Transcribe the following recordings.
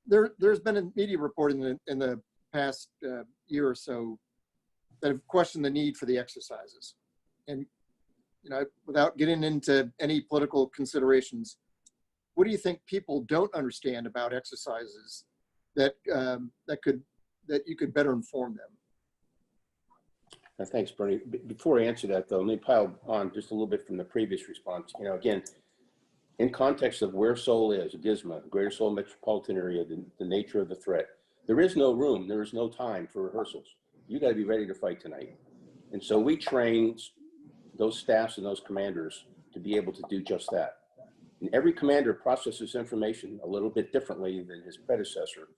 there's been a media report in the past year or so that have questioned the need for the exercises. And, you know, without getting into any political considerations, what do you think people don't understand about exercises that you could better inform them? Thanks, Bernie. Before I answer that, though, let me pile on just a little bit from the previous response. You know, again, in context of where Seoul is, GISMA, the Greater Seoul Metropolitan Area, the nature of the threat, there is no room, there is no time for rehearsals. You got to be ready to fight tonight. And so we train those staffs and those commanders to be able to do just that. And every commander processes information a little bit differently than his predecessor.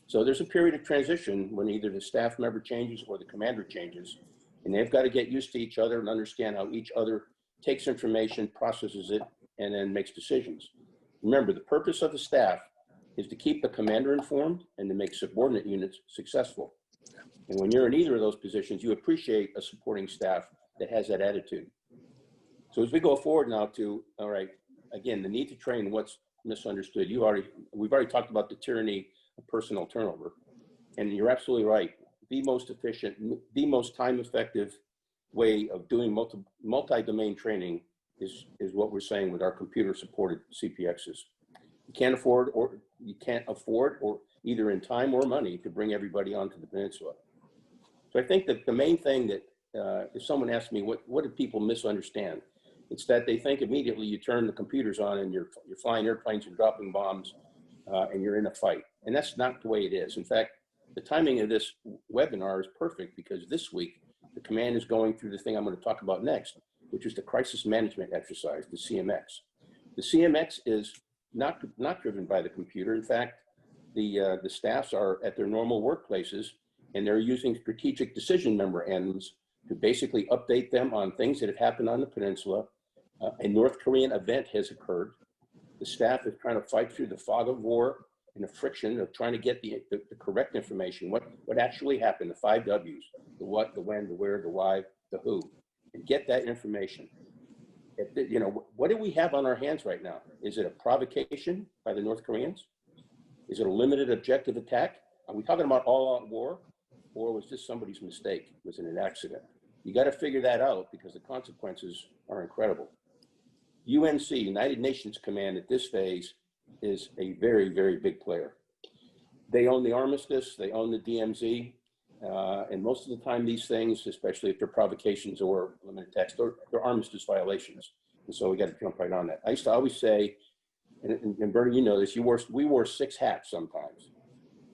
So there's a period of transition when either the staff member changes or the commander changes, and they've got to get used to each other and understand how each other takes information, processes it, and then makes decisions. Remember, the purpose of the staff is to keep the commander informed and to make subordinate units successful. And when you're in either of those positions, you appreciate a supporting staff that has that attitude. So as we go forward now to, all right, again, the need to train what's misunderstood. We've already talked about the tyranny of personnel turnover, and you're absolutely right. The most efficient, the most time-effective way of doing multi-domain training is what we're saying with our computer-supported CPXs. You can't afford, or either in time or money, to bring everybody onto the peninsula. So I think that the main thing that if someone asks me what do people misunderstand, it's that they think immediately you turn the computers on and you're flying airplanes and dropping bombs and you're in a fight. And that's not the way it is. In fact, the timing of this webinar is perfect because this week, the command is going through the thing I'm going to talk about next, which is the crisis management exercise, the CMX. The CMX is not driven by the computer. In fact, the staffs are at their normal workplaces and they're using strategic decision memorandums to basically update them on things that have happened on the peninsula. A North Korean event has occurred. The staff is trying to fight through the fog of war and the friction of trying to get the correct information, what actually happened, the 5 W's, the what, the when, the where, the why, the who, and get that information. You know, what do we have on our hands right now? Is it a provocation by the North Koreans? Is it a limited objective attack? Are we talking about all-out war? Or was this somebody's mistake? Was it an accident? You got to figure that out because the consequences are incredible. UNC, United Nations Command at this phase is a very, very big player. They own the armistice, they own the DMZ, and most of the time these things, especially if they're provocations or limited attacks, they're armistice violations. And so we got to jump right on that. I used to always say, and Bernie, you know this, we wore 6 hats sometimes.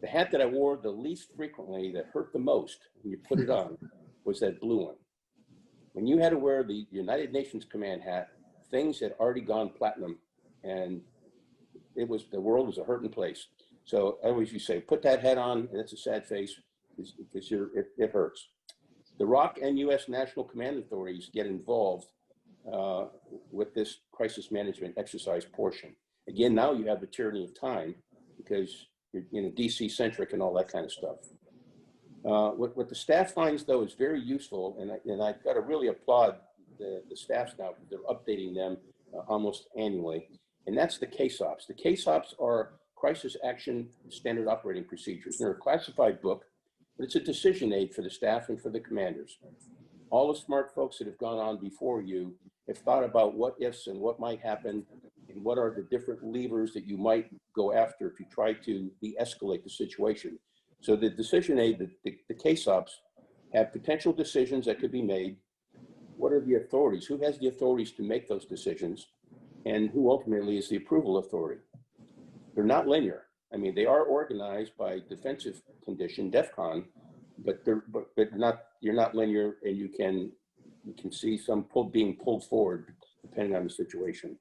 The hat that I wore the least frequently, that hurt the most when you put it on, was that blue one. When you had to wear the United Nations Command hat, things had already gone platinum, and the world was a hurting place. So I always used to say, put that hat on, and it's a sad face, because it hurts. The ROC and U.S. National Command Authorities get involved with this crisis management exercise portion. Again, now you have the tyranny of time, because you're DC centric and all that kind of stuff. What the staff finds though is very useful, and I've got to really applaud the staffs now because they're updating them almost annually, and that's the CASOPs. The CASOPs are Crisis Action Standard Operating Procedures. They're a classified book, but it's a decision aid for the staff and for the commanders. All the smart folks that have gone on before you have thought about what ifs and what might happen and what are the different levers that you might go after if you try to de-escalate the situation. So the decision aid, the CASOPs, have potential decisions that could be made. What are the authorities? Who has the authorities to make those decisions? And who ultimately is the approval authority? They're not linear. I mean, they are organized by defensive condition, DEFCON, but you're not linear, and you can see some being pulled forward depending on the situation.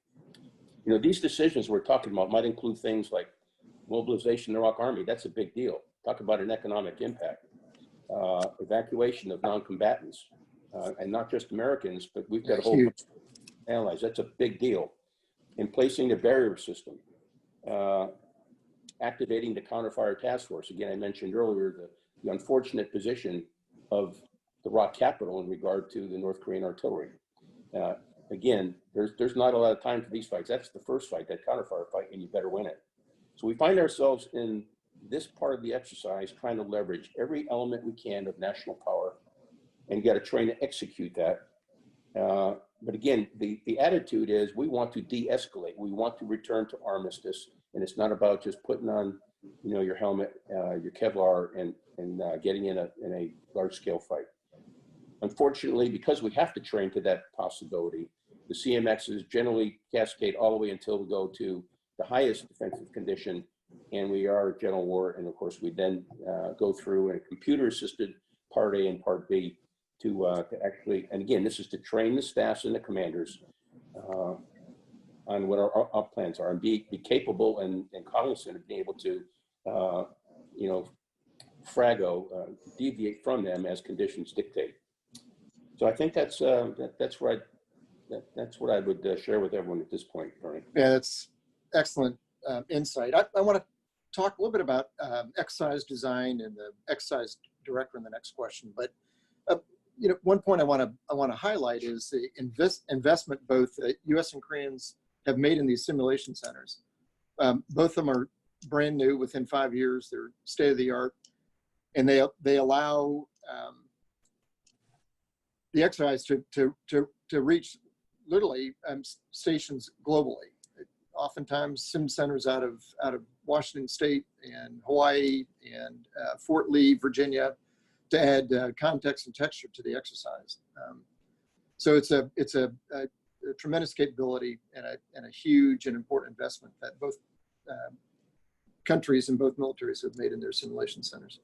You know, these decisions we're talking about might include things like mobilization of the Iraq Army. That's a big deal. Talk about an economic impact. Evacuation of non-combatants, and not just Americans, but we've got a whole bunch of allies. That's a big deal. In placing the barrier system, activating the counterfire task force. Again, I mentioned earlier the unfortunate position of the ROC capital in regard to the North Korean artillery. Again, there's not a lot of time for these fights. That's the first fight, that counterfire fight, and you better win it. So we find ourselves in this part of the exercise trying to leverage every element we can of national power and got to train to execute that. But again, the attitude is we want to de-escalate. We want to return to armistice, and it's not about just putting on, your helmet, your Kevlar, and getting in a large-scale fight. Unfortunately, because we have to train to that possibility, the CMXs generally cascade all the way until we go to the highest defensive condition, and we are general war. And of course, we then go through a computer-assisted Part A and Part B to actually, and again, this is to train the staffs and the commanders on what our plans are and be capable and cognizant of being able to, deviate from them as conditions dictate. So I think that's what I would share with everyone at this point, Bernie. Yeah, that's excellent insight. I want to talk a little bit about exercise design and the exercise director in the next question. But one point I want to highlight is the investment both U.S. and Koreans have made in these simulation centers. Both of them are brand new. Within 5 years, they're state of the art, and they allow the exercise to reach literally stations globally. Oftentimes, sim centers out of Washington State and Hawaii and Fort Lee, Virginia, to add context and texture to the exercise. So it's a tremendous capability and a huge and important investment that both countries and both militaries have made in their simulation centers.